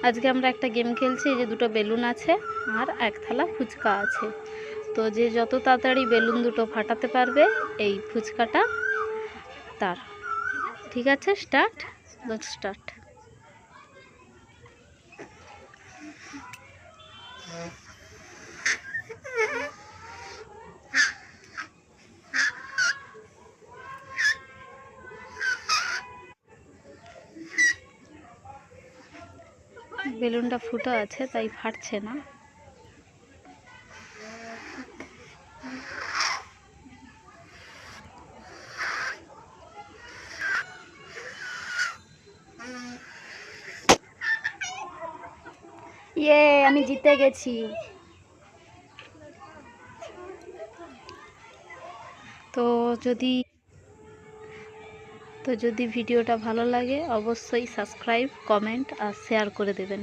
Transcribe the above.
আজকে আমরা একটা গেম খেলছি। এই যে দুটো বেলুন আছে আর এক থালা ফুচকা আছে। তো যে যত তাড়াতাড়ি বেলুন দুটো ফাটাতে পারবে এই ফুচকাটা তার। ঠিক আছে, স্টার্ট। স্টার্ট। বেলুনটা ফুটো আছে তাই ফাটছে না। ইয়ে, আমি জিতে গেছি। তো যদি ভিডিওটা ভালো লাগে অবশ্যই সাবস্ক্রাইব, কমেন্ট আর শেয়ার করে দেবেন।